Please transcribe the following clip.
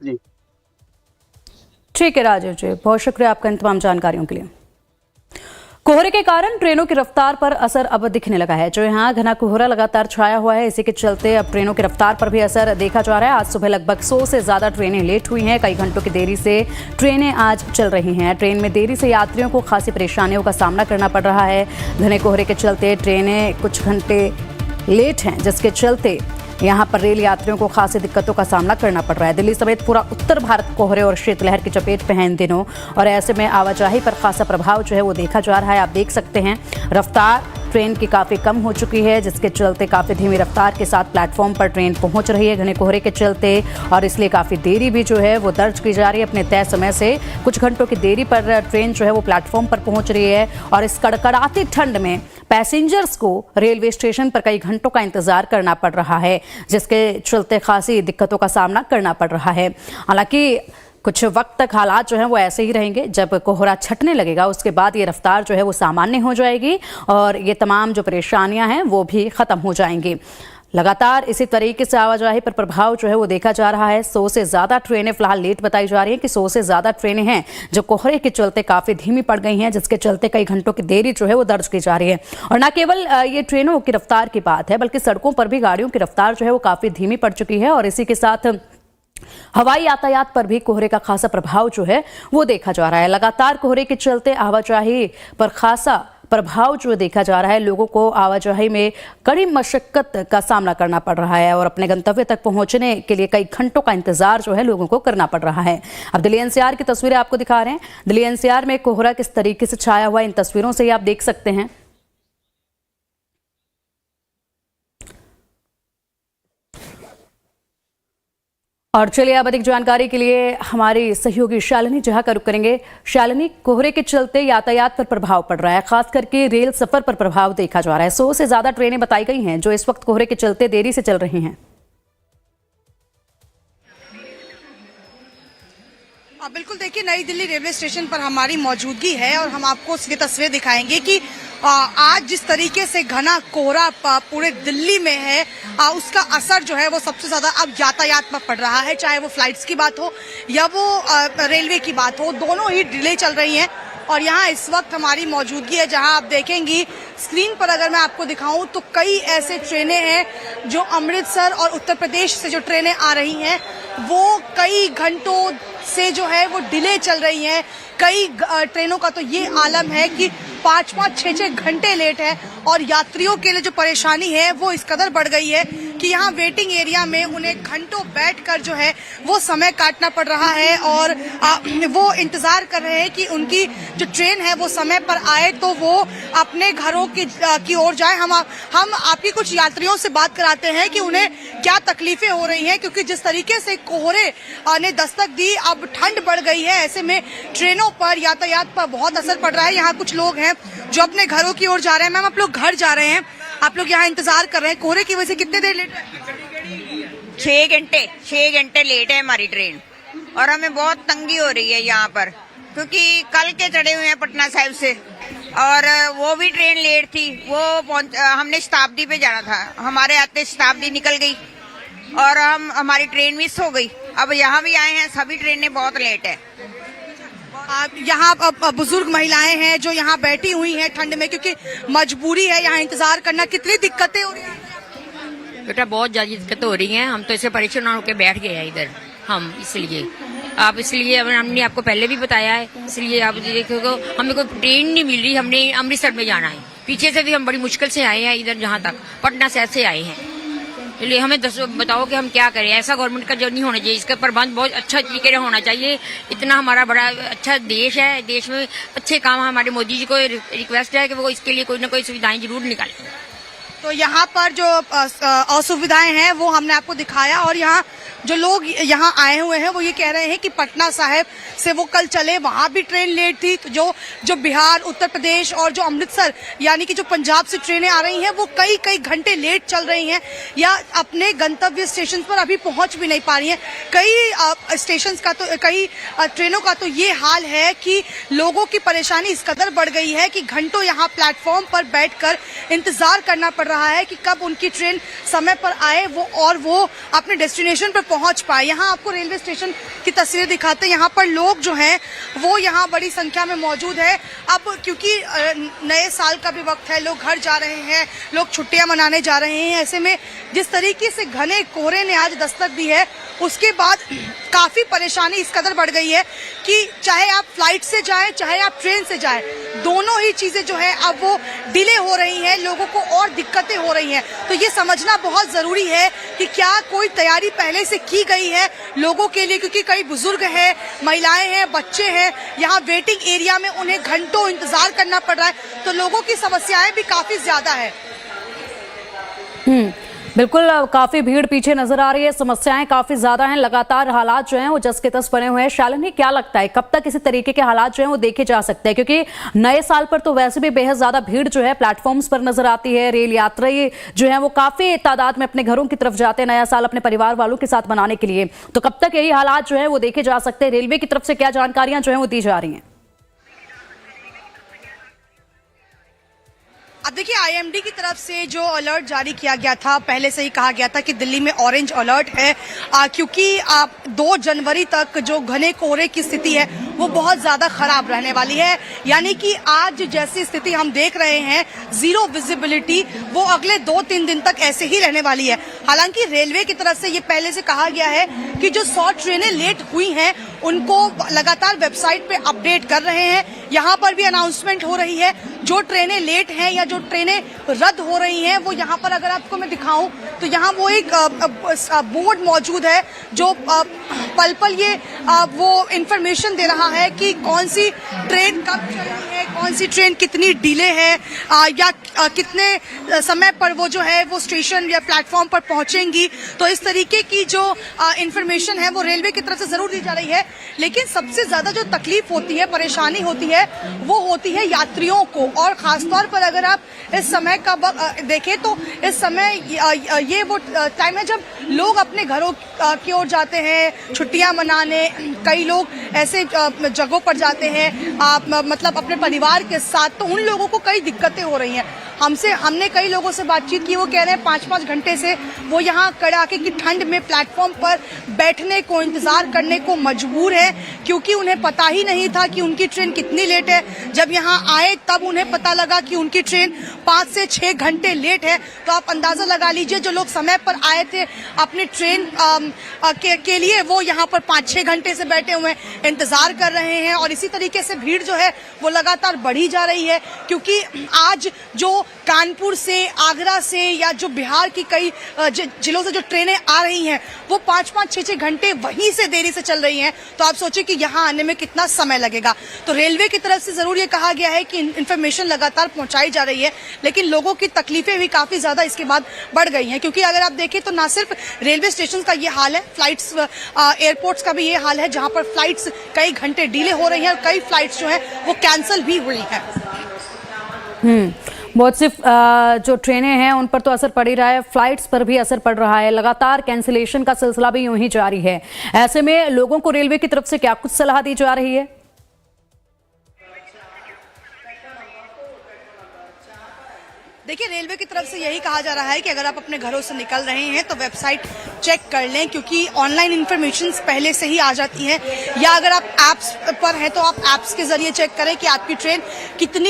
जी। ठीक है राजीव जी, बहुत शुक्रिया आपका इन तमाम जानकारियों के लिए। कोहरे के कारण ट्रेनों की रफ्तार पर असर अब दिखने लगा है। जो यहाँ घना कोहरा लगातार छाया हुआ है, इसी के चलते अब ट्रेनों की रफ्तार पर भी असर देखा जा रहा है। आज सुबह लगभग 100 से ज्यादा ट्रेनें लेट हुई हैं। कई घंटों की देरी से ट्रेनें आज चल रही हैं। ट्रेन में देरी से यात्रियों को खासी परेशानियों का सामना करना पड़ रहा है। घने कोहरे के चलते ट्रेनें कुछ घंटे लेट हैं, जिसके चलते यहाँ पर रेल यात्रियों को खासी दिक्कतों का सामना करना पड़ रहा है। दिल्ली समेत पूरा उत्तर भारत कोहरे और शीतलहर की चपेट में है इन दिनों, और ऐसे में आवाजाही पर खासा प्रभाव जो है वो देखा जा रहा है। आप देख सकते हैं रफ्तार ट्रेन की काफ़ी कम हो चुकी है, जिसके चलते काफ़ी धीमी रफ्तार के साथ प्लेटफॉर्म पर ट्रेन पहुंच रही है घने कोहरे के चलते, और इसलिए काफ़ी देरी भी जो है वो दर्ज की जा रही है। अपने तय समय से कुछ घंटों की देरी पर ट्रेन जो है वो प्लेटफॉर्म पर पहुंच रही है, और इस कड़कड़ाती ठंड में पैसेंजर्स को रेलवे स्टेशन पर कई घंटों का इंतजार करना पड़ रहा है, जिसके चलते खासी दिक्कतों का सामना करना पड़ रहा है। हालांकि कुछ वक्त तक हालात जो हैं वो ऐसे ही रहेंगे। जब कोहरा छटने लगेगा उसके बाद ये रफ्तार जो है वो सामान्य हो जाएगी, और ये तमाम जो परेशानियां हैं वो भी ख़त्म हो जाएंगी। लगातार इसी तरीके से आवाजाही पर प्रभाव जो है वो देखा जा रहा है। 100 से ज़्यादा ट्रेनें फिलहाल लेट बताई जा रही हैं कि 100 से ज़्यादा ट्रेनें हैं जो कोहरे के चलते काफ़ी धीमी पड़ गई हैं, जिसके चलते कई घंटों की देरी जो है वो दर्ज की जा रही है। और न केवल ये ट्रेनों की रफ्तार की बात है, बल्कि सड़कों पर भी गाड़ियों की रफ्तार जो है वो काफ़ी धीमी पड़ चुकी है, और इसी के साथ हवाई यातायात पर भी कोहरे का खासा प्रभाव जो है वो देखा जा रहा है। लगातार कोहरे के चलते आवाजाही पर खासा प्रभाव जो देखा जा रहा है। लोगों को आवाजाही में कड़ी मशक्कत का सामना करना पड़ रहा है, और अपने गंतव्य तक पहुंचने के लिए कई घंटों का इंतजार जो है लोगों को करना पड़ रहा है। अब दिल्ली एनसीआर की तस्वीरें आपको दिखा रहे हैं। दिल्ली एनसीआर में कोहरा किस तरीके से छाया हुआ, इन तस्वीरों से ही आप देख सकते हैं। और चलिए अब अधिक जानकारी के लिए हमारी सहयोगी शालिनी जहां का रुख करेंगे। शालिनी, कोहरे के चलते यातायात पर प्रभाव पड़ रहा है, खास करके रेल सफर पर प्रभाव देखा जा रहा है। 100 से ज्यादा ट्रेनें बताई गई हैं जो इस वक्त कोहरे के चलते देरी से चल रही हैं। बिल्कुल, देखिए नई दिल्ली रेलवे स्टेशन पर हमारी मौजूदगी है, और हम आपको ये तस्वीरें दिखाएंगे कि आज जिस तरीके से घना कोहरा पूरे दिल्ली में है, उसका असर जो है वो सबसे ज्यादा अब यातायात पर पड़ रहा है। चाहे वो फ्लाइट्स की बात हो या वो रेलवे की बात हो, दोनों ही डिले चल रही हैं। और यहाँ इस वक्त हमारी मौजूदगी है जहाँ आप देखेंगी स्क्रीन पर, अगर मैं आपको दिखाऊं तो कई ऐसे ट्रेनें हैं जो अमृतसर और उत्तर प्रदेश से जो ट्रेनें आ रही हैं वो कई घंटों से जो है वो डिले चल रही हैं। कई ट्रेनों का तो ये आलम है कि 5-5, 6-6 घंटे लेट है, और यात्रियों के लिए जो परेशानी है वो इस कदर बढ़ गई है कि यहाँ वेटिंग एरिया में उन्हें घंटों बैठकर जो है वो समय काटना पड़ रहा है, और वो इंतजार कर रहे हैं कि उनकी जो ट्रेन है वो समय पर आए तो वो अपने घरों की ओर जाए। हम आपकी कुछ यात्रियों से बात कराते हैं कि उन्हें क्या तकलीफें हो रही हैं, क्योंकि जिस तरीके से कोहरे ने दस्तक दी, अब ठंड बढ़ गई है, ऐसे में ट्रेनों पर यातायात पर बहुत असर पड़ रहा है। यहाँ कुछ लोग हैं जो अपने घरों की ओर जा रहे हैं। मैम, आप लोग घर जा रहे हैं, आप लोग यहाँ इंतजार कर रहे हैं, कोहरे की वजह से कितने देर लेट है? 6 घंटे लेट है हमारी ट्रेन, और हमें बहुत तंगी हो रही है यहाँ पर, क्योंकि कल के चढ़े हुए हैं पटना साहिब से, और वो भी ट्रेन लेट थी। हमने शताब्दी पे जाना था, हमारे आते शताब्दी निकल गई और हमारी ट्रेन मिस हो गई। अब यहाँ भी आए हैं, सभी ट्रेनें बहुत लेट है। यहाँ बुजुर्ग महिलाएं हैं जो यहाँ बैठी हुई हैं ठंड में, क्योंकि मजबूरी है यहाँ इंतजार करना। कितनी दिक्कतें हो रही हैं? बेटा बहुत ज्यादा दिक्कत हो रही हैं, हम तो इससे परेशान होकर बैठ गए हैं इधर हम, इसलिए हमने आपको पहले भी बताया है, इसलिए आप देखो हमें कोई ट्रेन नहीं मिल रही। हमने अमृतसर में जाना है, पीछे से भी हम बड़ी मुश्किल से आए हैं इधर, जहाँ तक पटना शहर से आए हैं। इसलिए हमें बताओ कि हम क्या करें। ऐसा गवर्नमेंट का जो नहीं होना चाहिए, इसका प्रबंध बहुत अच्छा तरीके से होना चाहिए। इतना हमारा बड़ा अच्छा देश है, देश में अच्छे काम। हमारे मोदी जी को रिक्वेस्ट है कि वो इसके लिए कोई ना कोई सुविधाएं जरूर निकालें। तो यहाँ पर जो असुविधाएं हैं वो हमने आपको दिखाया, और यहाँ जो लोग यहाँ आए हुए हैं वो ये कह रहे हैं कि पटना साहिब से वो कल चले, वहाँ भी ट्रेन लेट थी। तो जो बिहार, उत्तर प्रदेश और जो अमृतसर यानी कि जो पंजाब से ट्रेनें आ रही हैं वो कई घंटे लेट चल रही हैं, या अपने गंतव्य स्टेशन पर अभी पहुँच भी नहीं पा रही हैं। कई स्टेशन का तो, कई ट्रेनों का तो ये हाल है कि लोगों की परेशानी इस कदर बढ़ गई है कि घंटों यहाँ प्लेटफॉर्म पर बैठकर इंतजार करना पड़ रहा है कि कब उनकी ट्रेन समय पर आए, वो अपने डेस्टिनेशन पर पहुंच पाए। यहाँ आपको रेलवे स्टेशन की तस्वीर दिखाते हैं। यहाँ पर लोग जो हैं वो यहाँ बड़ी संख्या में मौजूद है। अब क्योंकि नए साल का भी वक्त है, लोग घर जा रहे हैं, लोग छुट्टियां मनाने जा रहे हैं। ऐसे में जिस तरीके से घने कोहरे ने आज दस्तक दी है, उसके बाद काफी परेशानी इस कदर बढ़ गई है कि चाहे आप फ्लाइट से जाएं, चाहे आप ट्रेन से जाएं, दोनों ही चीजें जो है अब वो डिले हो रही हैं, लोगों को और दिक्कतें हो रही हैं। तो ये समझना बहुत जरूरी है कि क्या कोई तैयारी पहले से की गई है लोगों के लिए, क्योंकि कई बुजुर्ग हैं, महिलाएं हैं, बच्चे हैं, यहाँ वेटिंग एरिया में उन्हें घंटों इंतजार करना पड़ रहा है। तो लोगों की समस्याएं भी काफी ज्यादा है। बिल्कुल, काफी भीड़ पीछे नजर आ रही है, समस्याएं काफी ज्यादा हैं, लगातार हालात जो हैं वो जस के तस बने हुए हैं। शालिनी, क्या लगता है कब तक इसी तरीके के हालात जो हैं वो देखे जा सकते हैं? क्योंकि नए साल पर तो वैसे भी बेहद ज्यादा भीड़ जो है प्लेटफॉर्म्स पर नजर आती है। रेल यात्री जो है वो काफी तादाद में अपने घरों की तरफ जाते हैं नया साल अपने परिवार वालों के साथ मनाने के लिए। तो कब तक यही हालात जो है वो देखे जा सकते हैं? रेलवे की तरफ से क्या जानकारियां जो है वो दी जा रही हैं? अब देखिए, आईएमडी की तरफ से जो अलर्ट जारी किया गया था, पहले से ही कहा गया था कि दिल्ली में ऑरेंज अलर्ट है, क्योंकि 2 जनवरी तक जो घने कोहरे की स्थिति है वो बहुत ज्यादा खराब रहने वाली है। यानी कि आज जैसी स्थिति हम देख रहे हैं, जीरो विजिबिलिटी, वो अगले 2-3 दिन तक ऐसे ही रहने वाली है। हालांकि रेलवे की तरफ से ये पहले से कहा गया है कि जो 100 ट्रेनें लेट हुई हैं उनको लगातार वेबसाइट पे अपडेट कर रहे हैं। यहाँ पर भी अनाउंसमेंट हो रही है, जो ट्रेनें लेट हैं या जो ट्रेनें रद्द हो रही हैं वो यहाँ पर अगर आपको मैं दिखाऊं तो यहाँ वो एक बोर्ड मौजूद है जो पल पल ये वो इंफॉर्मेशन दे रहा है कि कौन सी ट्रेन कब चल रही है, कौन सी ट्रेन कितनी डिले है, या कितने समय पर वो जो है वो स्टेशन या प्लेटफॉर्म पर पहुंचेंगी। तो इस तरीके की जो इंफॉर्मेशन है वो रेलवे की तरफ से जरूर दी जा रही है। लेकिन सबसे ज्यादा जो तकलीफ होती है, परेशानी होती है, वो होती है यात्रियों को। और खासतौर पर अगर आप इस समय का देखें तो इस समय ये वो टाइम है जब लोग अपने घरों की ओर जाते हैं छुट्टियां मनाने। कई लोग ऐसे जगहों पर जाते हैं मतलब अपने परिवार के साथ, तो उन लोगों को कई दिक्कतें हो रही हैं। हमने कई लोगों से बातचीत की, वो कह रहे हैं 5-5 घंटे से वो यहाँ कड़ाके की ठंड में प्लेटफॉर्म पर बैठने को, इंतजार करने को मजबूर है, क्योंकि उन्हें पता ही नहीं था कि उनकी ट्रेन कितनी लेट है। जब यहाँ आए तब उन्हें पता लगा कि उनकी ट्रेन 5 से 6 घंटे लेट है। तो आप अंदाजा लगा लीजिए, जो लोग समय पर आए थे अपनी ट्रेन के लिए, वो यहाँ पर 5-6 घंटे से बैठे हुए इंतजार कर रहे हैं। और इसी तरीके से भीड़ जो है वो लगातार बढ़ी जा रही है, क्योंकि आज जो कानपुर से, आगरा से या जो बिहार की कई जिलों से जो ट्रेनें आ रही हैं वो 5-5, 6-6 घंटे वहीं से देरी से चल रही हैं। तो आप सोचिए कि यहाँ आने में कितना समय लगेगा। तो रेलवे की तरफ से जरूर ये कहा गया है कि इन्फॉर्मेशन लगातार पहुंचाई जा रही है, लेकिन लोगों की तकलीफें भी काफी ज्यादा इसके बाद बढ़ गई हैं। क्योंकि अगर आप देखें तो ना सिर्फ रेलवे स्टेशन का ये हाल है, फ्लाइट्स, एयरपोर्ट्स का भी ये हाल है, जहां पर फ्लाइट्स कई घंटे डिले हो रही हैं और कई फ्लाइट्स जो है वो कैंसिल भी हुई हैं। बहुत सी जो ट्रेनें हैं उन पर तो असर पड़ ही रहा है, फ्लाइट्स पर भी असर पड़ रहा है, लगातार कैंसिलेशन का सिलसिला भी यूं ही जारी है। ऐसे में लोगों को रेलवे की तरफ से क्या कुछ सलाह दी जा रही है? देखिए, रेलवे की तरफ से यही कहा जा रहा है कि अगर आप अपने घरों से निकल रहे हैं तो वेबसाइट चेक कर लें, क्योंकि ऑनलाइन इन्फॉर्मेशन पहले से ही आ जाती हैं। या अगर आप ऐप्स पर हैं तो आप ऐप्स के जरिए चेक करें कि आपकी ट्रेन कितनी